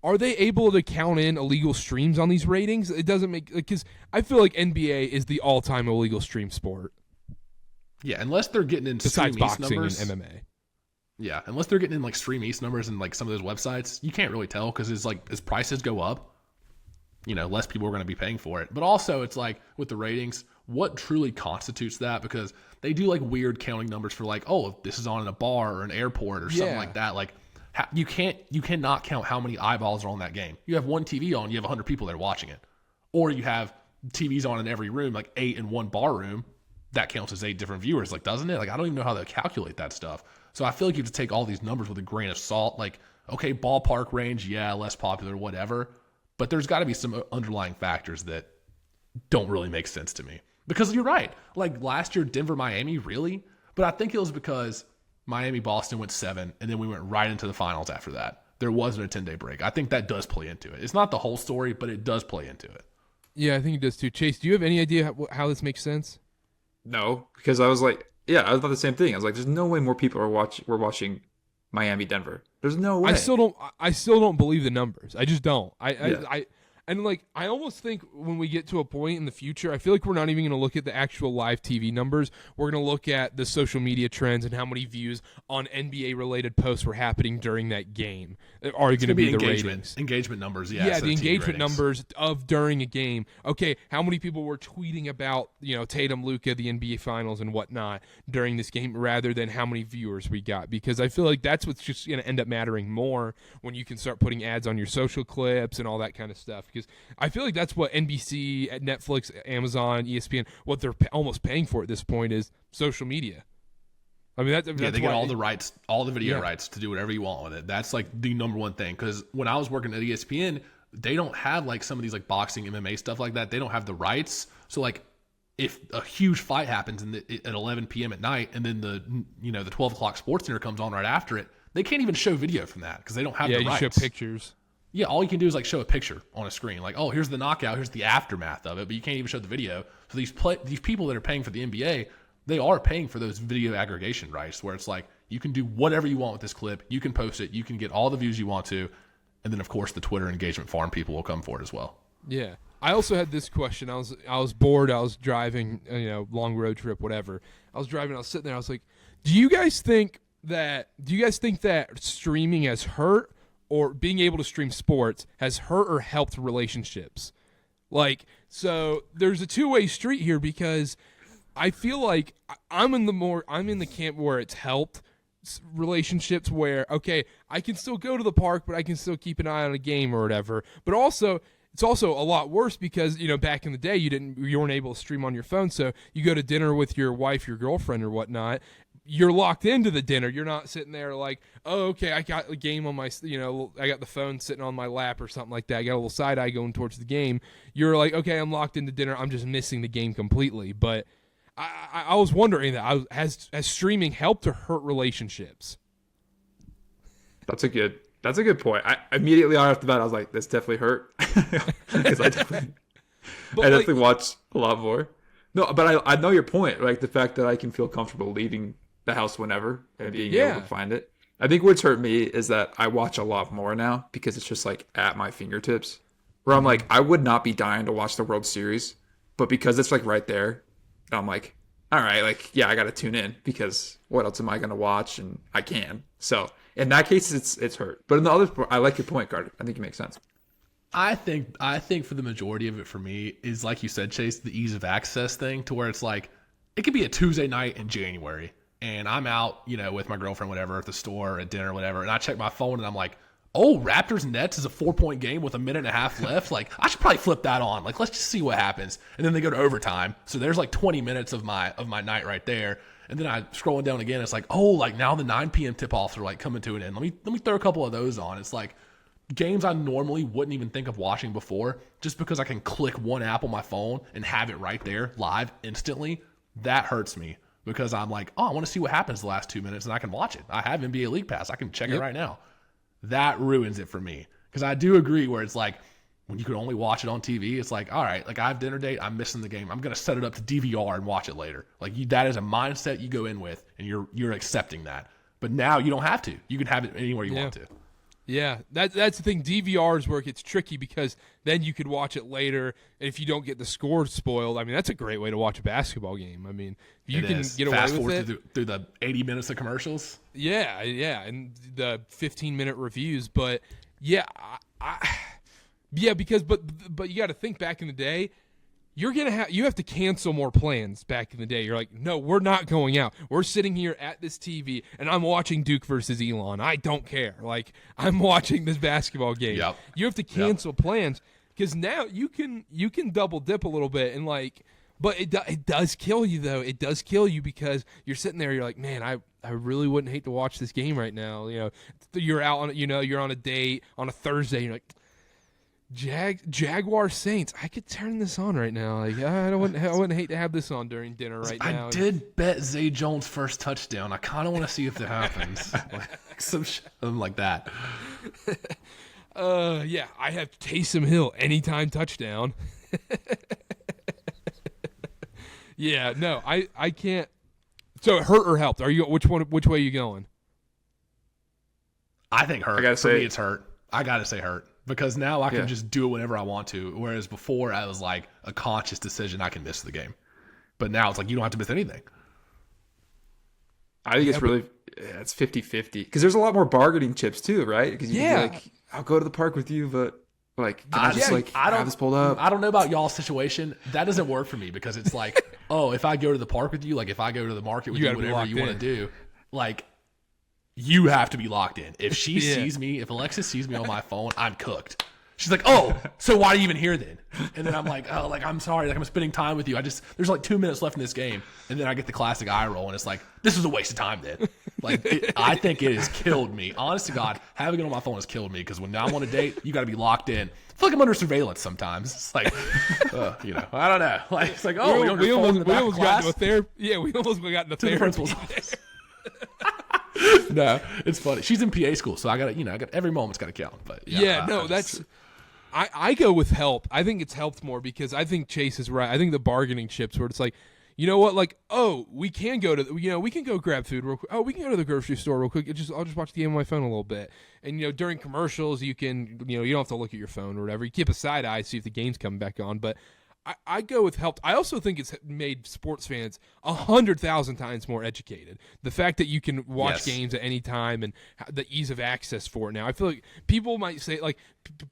are they able to count in illegal streams on these ratings? It doesn't make because I feel like NBA is the all-time illegal stream sport. Yeah, unless they're getting in besides Stream East boxing numbers, and MMA. Yeah, unless they're getting in like Stream East numbers and like some of those websites, you can't really tell because it's like as prices go up, less people are going to be paying for it. But also, it's like with the ratings, what truly constitutes that? Because they do like weird counting numbers for like, oh, if this is on in a bar or an airport or something like that. Like you cannot count how many eyeballs are on that game. You have one TV on, you have 100 people there watching it, or you have TVs on in every room, like 8 in one bar room. That counts as 8 different viewers, like doesn't it? Like I don't even know how they calculate that stuff. So I feel like you have to take all these numbers with a grain of salt. Like, okay, ballpark range, yeah, less popular, whatever. But there's got to be some underlying factors that don't really make sense to me. Because you're right. Like last year, Denver, Miami, really? But I think it was because Miami, Boston went 7, and then we went right into the finals after that. There wasn't a 10-day break. I think that does play into it. It's not the whole story, but it does play into it. Yeah, I think it does too. Chase, do you have any idea how this makes sense? No, because I was like, yeah, I thought the same thing. I was like, there's no way more people were watching Miami, Denver. There's no way. I still don't believe the numbers. I just don't. I almost think when we get to a point in the future, I feel like we're not even going to look at the actual live TV numbers. We're going to look at the social media trends and how many views on NBA related posts were happening during that game are going to be the ratings. Engagement numbers, yeah. Yeah, the engagement numbers of during a game. Okay, how many people were tweeting about, Tatum, Luka, the NBA finals and whatnot during this game rather than how many viewers we got? Because I feel like that's what's just going to end up mattering more when you can start putting ads on your social clips and all that kind of stuff. Because I feel like that's what NBC, Netflix, Amazon, ESPN, what they're almost paying for at this point is social media. I mean, they get all the rights, all the video rights to do whatever you want with it. That's like the number one thing. Because when I was working at ESPN, they don't have like some of these like boxing, MMA stuff like that. They don't have the rights. So like, if a huge fight happens at 11 p.m. at night, and then the 12 o'clock Sports Center comes on right after it, they can't even show video from that because they don't have the rights. Yeah, you show pictures. Yeah, all you can do is like show a picture on a screen, like, oh, here's the knockout, here's the aftermath of it, but you can't even show the video. So these people that are paying for the NBA, they are paying for those video aggregation rights, where it's like you can do whatever you want with this clip, you can post it, you can get all the views you want to, and then of course the Twitter engagement farm people will come for it as well. Yeah, I also had this question. I was bored. I was driving, long road trip, whatever. I was driving. I was sitting there. I was like, do you guys think that streaming has hurt, or being able to stream sports has hurt or helped relationships? Like, so there's a two-way street here, because I feel like I'm in the camp where it's helped relationships, where, okay, I can still go to the park, but I can still keep an eye on a game or whatever. But also, it's also a lot worse because, back in the day, you weren't able to stream on your phone. So you go to dinner with your wife, your girlfriend or whatnot. You're locked into the dinner. You're not sitting there like, oh, okay, I got a game on my, I got the phone sitting on my lap or something like that. I got a little side eye going towards the game. You're like, okay, I'm locked into dinner. I'm just missing the game completely. But I was wondering that has streaming helped or hurt relationships? That's a good point. I immediately off the bat, I was like, this definitely hurt. Because I definitely watch a lot more. No, but I know your point. Like the fact that I can feel comfortable leaving the house whenever and being able to find it. I think what's hurt me is that I watch a lot more now because it's just like at my fingertips. Where I'm like, I would not be dying to watch the World Series, but because it's like right there, I'm like, all right, like, yeah, I got to tune in because what else am I going to watch? And I can. So in that case, it's hurt. But in the other, I like your point, Karter. I think it makes sense. I think for the majority of it, for me, is like you said, Chase, the ease of access thing, to where it's like, it could be a Tuesday night in January and I'm out, with my girlfriend, whatever, at the store, at dinner, whatever. And I check my phone and I'm like, oh, Raptors Nets is a 4-point game with a minute and a half left. Like, I should probably flip that on. Like, let's just see what happens. And then they go to overtime. So there's like 20 minutes of my night right there. And then I scrolling down again. It's like, oh, like now the 9 p.m. tip offs are like coming to an end. Let me throw a couple of those on. It's like, games I normally wouldn't even think of watching before, just because I can click one app on my phone and have it right there live instantly. That hurts me because I'm like, oh, I want to see what happens the last 2 minutes and I can watch it. I have NBA League Pass. I can check it right now. That ruins it for me because I do agree where it's like when you could only watch it on TV, it's like, all right, like I have dinner date, I'm missing the game. I'm going to set it up to DVR and watch it later. Like that is a mindset you go in with and you're accepting that. But now you don't have to. You can have it anywhere you want to. Yeah, that's the thing. DVR is where it gets tricky because then you could watch it later, and if you don't get the score spoiled, I mean, that's a great way to watch a basketball game. I mean, you can get away Fast with forward it through the 80 minutes of commercials. Yeah, and the 15-minute reviews. But yeah, because you got to think back in the day. You have to cancel more plans back in the day. You're like, no, we're not going out. We're sitting here at this TV, and I'm watching Duke versus Elon. I don't care. Like, I'm watching this basketball game. Yep. You have to cancel plans because now you can double dip a little bit and like, but it does kill you though. It does kill you because you're sitting there. You're like, man, I really wouldn't hate to watch this game right now. You know, you're out on you're on a date on a Thursday. You're like. Jaguar Saints. I could turn this on right now. Like I wouldn't hate to have this on during dinner right now. I did bet Zay Jones' first touchdown. I kind of want to see if that happens. Like, something like that. Yeah, I have Taysom Hill anytime touchdown. Yeah, no, I can't. So hurt or helped? Are you which way are you going? I think hurt. For me, it's hurt. I gotta say hurt. Because now I can just do it whenever I want to. Whereas before, I was like a conscious decision I can miss the game. But now it's like you don't have to miss anything. I think it's 50-50. Because there's a lot more bargaining chips too, right? Because you can be like, I'll go to the park with you, but like, can I just have this pulled up? I don't know about y'all's situation. That doesn't work for me because it's like, oh, if I go to the park with you, like if I go to the market with you whatever you want to do, like, you have to be locked in. If she sees me, if Alexis sees me on my phone, I'm cooked. She's like, oh, so why are you even here then? And then I'm like, oh, like, I'm sorry. Like, I'm spending time with you. There's like 2 minutes left in this game. And then I get the classic eye roll, and it's like, this is a waste of time then. Like, I think it has killed me. Honest to God, having it on my phone has killed me because when I'm on a date, you got to be locked in. I feel like I'm under surveillance sometimes. It's like, I don't know. Like, it's like, oh, we almost got into a therapy. Yeah, we almost got into therapy. The principal's office. No, it's funny. She's in PA school, so I got every moment's got to count. But I go with help. I think it's helped more because I think Chase is right. I think the bargaining chips where it's like, you know what, like, oh, we can go to, we can go grab food real quick. Oh, we can go to the grocery store real quick. I'll just watch the game on my phone a little bit. And during commercials, you can, you don't have to look at your phone or whatever. You keep a side eye, see if the game's coming back on. But I go with helped. I also think it's made sports fans 100,000 times more educated. The fact that you can watch games at any time and the ease of access for it now. I feel like people might say, like,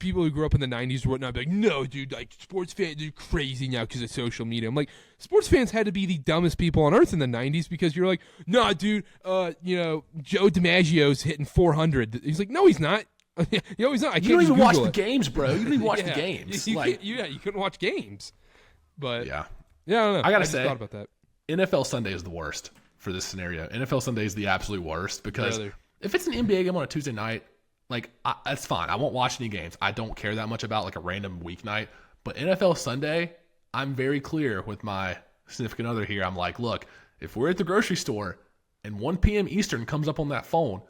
people who grew up in the 90s or whatnot, be like, no, dude, like, sports fans are crazy now because of social media. I'm like, sports fans had to be the dumbest people on earth in the 90s because you're like, nah, dude, Joe DiMaggio's hitting 400. He's like, no, he's not. He's not. You don't even watch the games, bro. You don't even watch the games. You couldn't watch games. But I don't know. I gotta say, thought about that. NFL Sunday is the worst for this scenario. NFL Sunday is the absolute worst because if it's an NBA game on a Tuesday night, like that's fine. I won't watch any games. I don't care that much about like a random weeknight. But NFL Sunday, I'm very clear with my significant other here. I'm like, look, if we're at the grocery store and 1 p.m. Eastern comes up on that phone,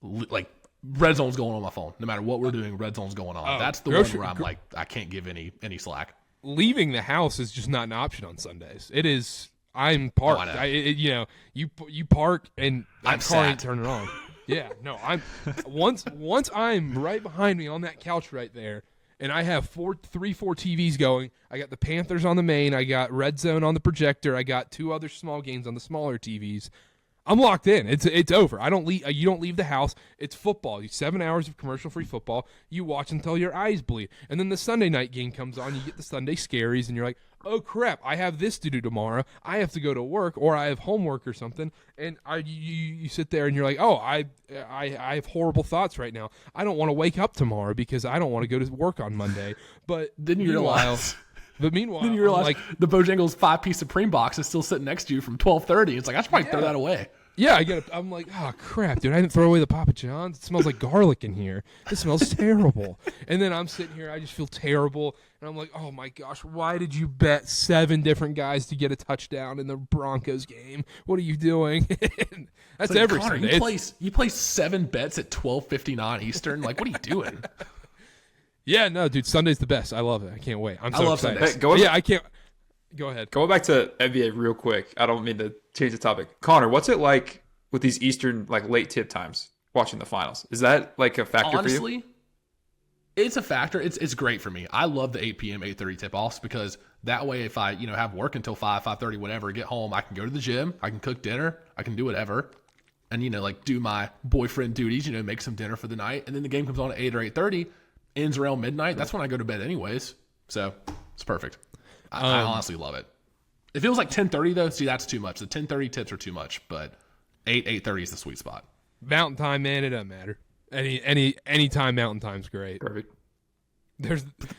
like Red Zone's going on my phone. No matter what we're doing, Red Zone's going on. That's the one where I'm like, I can't give any slack. Leaving the house is just not an option on Sundays. It is. I'm parked. You park and I'm car ain't turning on. Yeah, no. I'm once I'm right behind me on that couch right there, and I have 4 TVs going. I got the Panthers on the main. I got Red Zone on the projector. I got 2 other small games on the smaller TVs. I'm locked in. It's over. I don't leave. You don't leave the house. It's football. 7 hours of commercial-free football. You watch until your eyes bleed, and then the Sunday night game comes on. You get the Sunday scaries, and you're like, "Oh crap! I have this to do tomorrow. I have to go to work, or I have homework or something." And you sit there and you're like, "Oh, I have horrible thoughts right now. I don't want to wake up tomorrow because I don't want to go to work on Monday." But then you realize. But meanwhile, then you realize the Bojangles 5-piece Supreme box is still sitting next to you from 12:30. It's like I should probably throw that away. Yeah, I'm like, oh crap, dude! I didn't throw away the Papa John's. It smells like garlic in here. This smells terrible. And then I'm sitting here, I just feel terrible, and I'm like, oh my gosh, why did you bet 7 different guys to get a touchdown in the Broncos game? What are you doing? That's Like, every Connor, Sunday. you place 7 bets at 12:59 Eastern. Like, what are you doing? Yeah, no, dude, Sunday's the best. I love it. I can't wait. I'm so love excited. Sundays. I can't. Go ahead. Going back to NBA real quick. I don't mean to change the topic. Connor, what's it like with these Eastern like late tip times watching the finals? Is that like a factor for you? Honestly, it's a factor. It's great for me. I love the 8 p.m., 8:30 tip-offs because that way if I, have work until 5, 5:30, whatever, get home, I can go to the gym, I can cook dinner, I can do whatever, and, like do my boyfriend duties, make some dinner for the night, and then the game comes on at 8 or 8:30, ends around midnight. That's when I go to bed anyways. So it's perfect. I honestly love it. If it was like 10:30 though, see, that's too much. The 10:30 tips are too much, but 8:30 is the sweet spot. Mountain time, man, it doesn't matter. Any time Mountain Time's great. Perfect.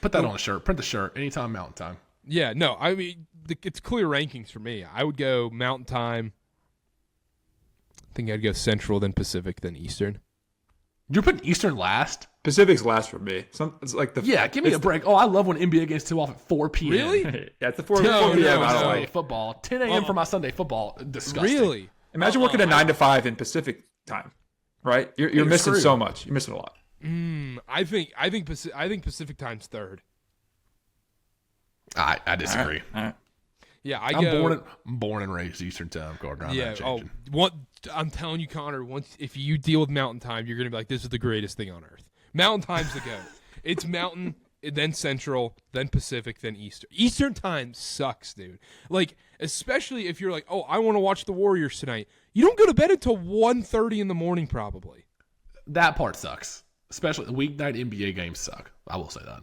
Put that on a shirt. Print the shirt. Anytime Mountain Time. Yeah, no, I mean it's clear rankings for me. I would go Mountain Time. I think I'd go Central, then Pacific, then Eastern. You're putting Eastern last? Pacific's last for me. It's like Give me a break. Oh, I love when NBA games tip off at 4 p.m. Really? Yeah, it's the 4 No, p.m. no, I don't Sunday like. football. 10 a.m. for my Sunday football. Disgusting. Really? Imagine working a 9 to 5 in Pacific time, right? You're missing screwed. so much. You're missing a lot. I think Pacific Time's third. I disagree. All right. Yeah, I'm born and raised Eastern Time, Karter. I'm yeah. not changing. I'm telling you, Connor. If you deal with Mountain Time, you're gonna be like, this is the greatest thing on earth. Mountain Time's the go. It's Mountain, then Central, then Pacific, then Eastern. Eastern Time sucks, dude. Like, especially if you're like, oh, I want to watch the Warriors tonight. You don't go to bed until 1:30 in the morning, probably. That part sucks. Especially the weeknight NBA games suck. I will say that.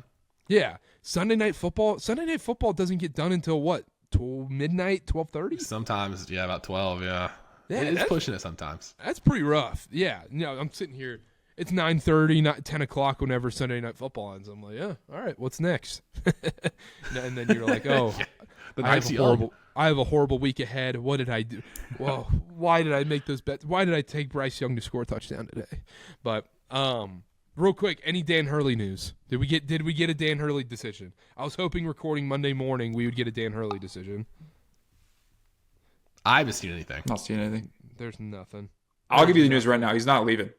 Yeah, Sunday night football doesn't get done until what? Till midnight, 12:30. Sometimes, about 12. Yeah, Yeah, it's pushing it sometimes. That's pretty rough. Yeah, I'm sitting here. It's 9:30, not 10 o'clock. Whenever Sunday night football ends, I'm like, yeah, all right, what's next? And then you're like, oh, I have a horrible week ahead. What did I do? Well, why did I make those bets? Why did I take Bryce Young to score a touchdown today? But real quick, any Dan Hurley news? Did we get a Dan Hurley decision? I was hoping recording Monday morning we would get a Dan Hurley decision. I haven't seen anything. Not seeing anything. There's nothing. I'll give you the news right now. He's not leaving.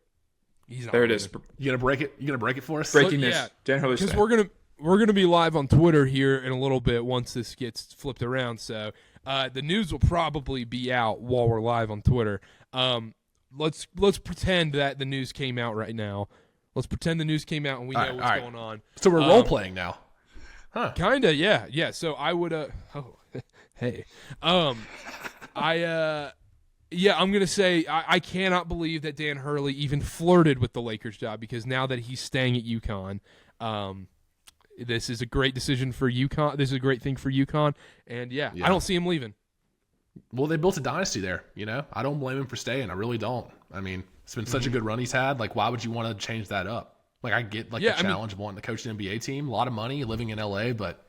He's not There it leaving. is. You gonna break it? You gonna break it for us? Breaking news. yeah, Dan Hurley's Because staying. we're gonna be live on Twitter here in a little bit once this gets flipped around. So the news will probably be out while we're live on Twitter. Let's pretend that the news came out right now. Let's pretend the news came out and we know what's going on. So we're role playing now. Kinda, yeah. So I would hey. I'm gonna say I cannot believe that Dan Hurley even flirted with the Lakers job, because now that he's staying at UConn, this is a great decision for UConn. This is a great thing for UConn, and yeah. I don't see him leaving. Well, they built a dynasty there. I don't blame him for staying. I really don't. I mean, it's been such a good run he's had. Like, why would you want to change that up? Like, I get the challenge of wanting to coach an NBA team, a lot of money, living in LA, but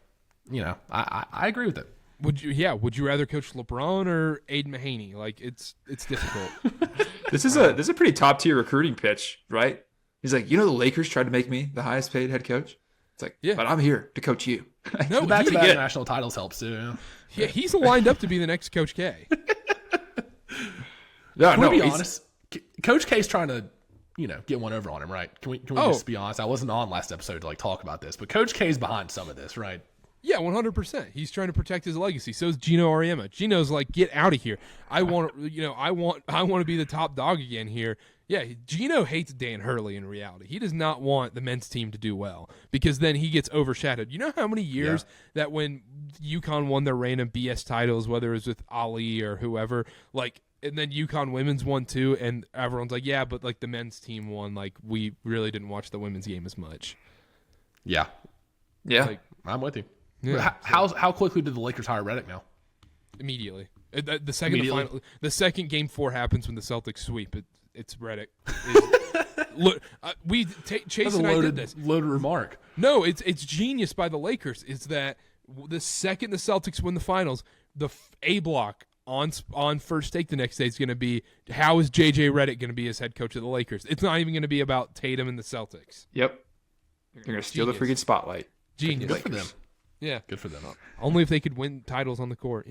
I agree with it. Would you rather coach LeBron or Aiden Mahaney? Like, it's difficult. This is a pretty top tier recruiting pitch, right? He's like, the Lakers tried to make me the highest paid head coach. It's like, yeah, but I'm here to coach you. No, the back-to-back national titles helps too. Yeah, he's lined up to be the next Coach K. To be honest, Coach K's trying to, get one over on him, right? Can we just be honest? I wasn't on last episode to talk about this, but Coach K's behind some of this, right? Yeah, 100%. He's trying to protect his legacy. So is Gino Auriemma. Gino's like, get out of here. I want to be the top dog again here. Yeah, Gino hates Dan Hurley in reality. He does not want the men's team to do well, because then he gets overshadowed. You know how many years that when UConn won their random BS titles, whether it was with Ali or whoever, and then UConn women's won too, and everyone's like, yeah, but the men's team won. We really didn't watch the women's game as much. Yeah. Yeah. I'm with you. Yeah, how quickly did the Lakers hire Redick now? Immediately. The second game 4 happens when the Celtics sweep. It's Redick. Look, Chase and I did this. Loaded remark. No, it's genius by the Lakers. It's that the second the Celtics win the finals, the A block on First Take the next day is going to be, how is JJ Redick going to be as head coach of the Lakers? It's not even going to be about Tatum and the Celtics. Yep. They're going to steal the freaking spotlight. Genius. Good for them. Yeah. Good for them. Only if they could win titles on the court,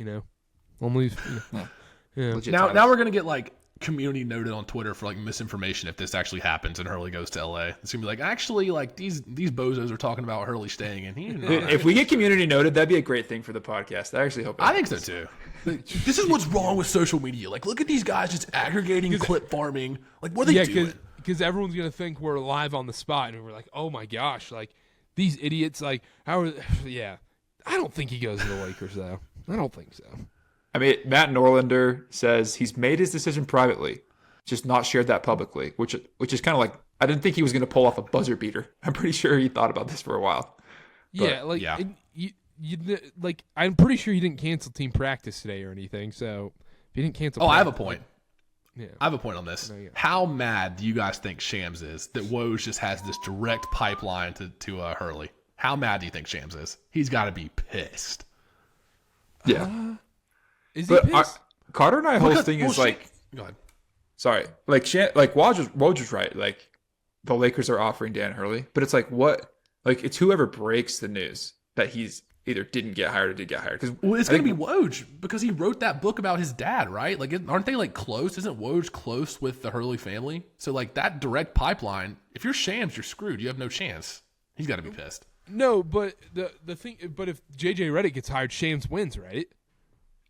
Only if, yeah. Legit Now titles. we're gonna get like community noted on Twitter for like misinformation if this actually happens and Hurley goes to LA. It's gonna be like, actually, like these bozos are talking about Hurley staying in. If we get community noted, that'd be a great thing for the podcast. I actually hope. I think so too. This is what's wrong with social media. Like, look at these guys just aggregating clip farming. Like, what are they doing? Because everyone's gonna think we're live on the spot, and we're like, oh my gosh, like these idiots, like how are? Yeah, I don't think he goes to the Lakers though. I don't think so. I mean, Matt Norlander says he's made his decision privately, just not shared that publicly, which is kind of like, I didn't think he was going to pull off a buzzer beater. I'm pretty sure he thought about this for a while. But, Like I'm pretty sure he didn't cancel team practice today or anything. So if he didn't cancel, I have a point. Yeah, I have a point on this. How mad do you guys think Shams is that Woj just has this direct pipeline to Hurley? How mad do you think Shams is? He's got to be pissed. Yeah. Is he pissed? Karter and I whole thing is like, go ahead. Sorry, like Woj was right. Like the Lakers are offering Dan Hurley, but it's like what? Like it's whoever breaks the news that he's either didn't get hired or did get hired. Because it's going to be Woj because he wrote that book about his dad, right? Like, aren't they like close? Isn't Woj close with the Hurley family? So like that direct pipeline. If you're Shams, you're screwed. You have no chance. He's got to be pissed. No, but the thing, but if JJ Redick gets hired, Shams wins, right?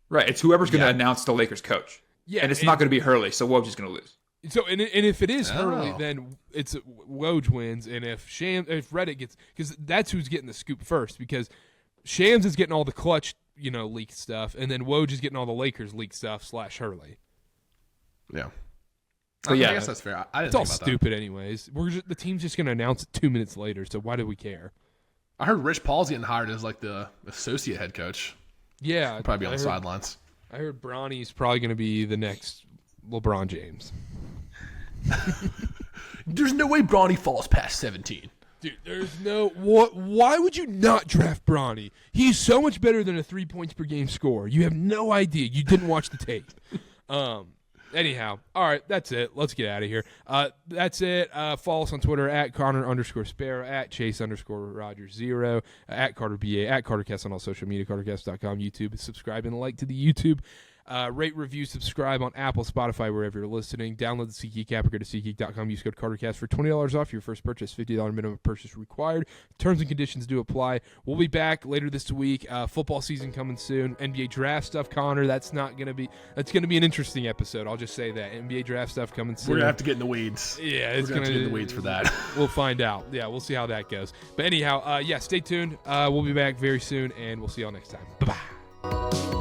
Right, it's whoever's going to announce the Lakers coach. Yeah, and it's not going to be Hurley, so Woj is going to lose. So and if it is Hurley, then it's Woj wins, and if Redick gets, because that's who's getting the scoop first, because Shams is getting all the clutch, leaked stuff, and then Woj is getting all the Lakers leaked stuff / Hurley. Yeah. I guess that's fair. I didn't it's all think about stupid, anyways. The team's just going to announce it 2 minutes later, so why do we care? I heard Rich Paul's getting hired as like the associate head coach. Yeah, He'll probably be on the sidelines. I heard Bronny's probably going to be the next LeBron James. There's no way Bronny falls past 17. Dude, there's no what? Why would you not draft Bronny? He's so much better than a 3 points per game scorer. You have no idea. You didn't watch the tape. Anyhow, all right, that's it. Let's get out of here. That's it. Follow us on Twitter at Connor_Sparrow, at Chase_Rogers0, at CarterBA, at CarterCast on all social media, CarterCast.com, YouTube. Subscribe and like to the YouTube. Rate, review, subscribe on Apple, Spotify, wherever you're listening. Download the SeatGeek app or go to SeatGeek.com. Use code CarterCast for $20 off your first purchase. $50 minimum purchase required. Terms and conditions do apply. We'll be back later this week. Football season coming soon. NBA draft stuff, Connor. That's going to be an interesting episode. I'll just say that. NBA draft stuff coming soon. We're going to have to get in the weeds. Yeah, we're going to get in the weeds for that. We'll find out. Yeah, we'll see how that goes. But anyhow, stay tuned. We'll be back very soon, and we'll see y'all next time. Bye-bye.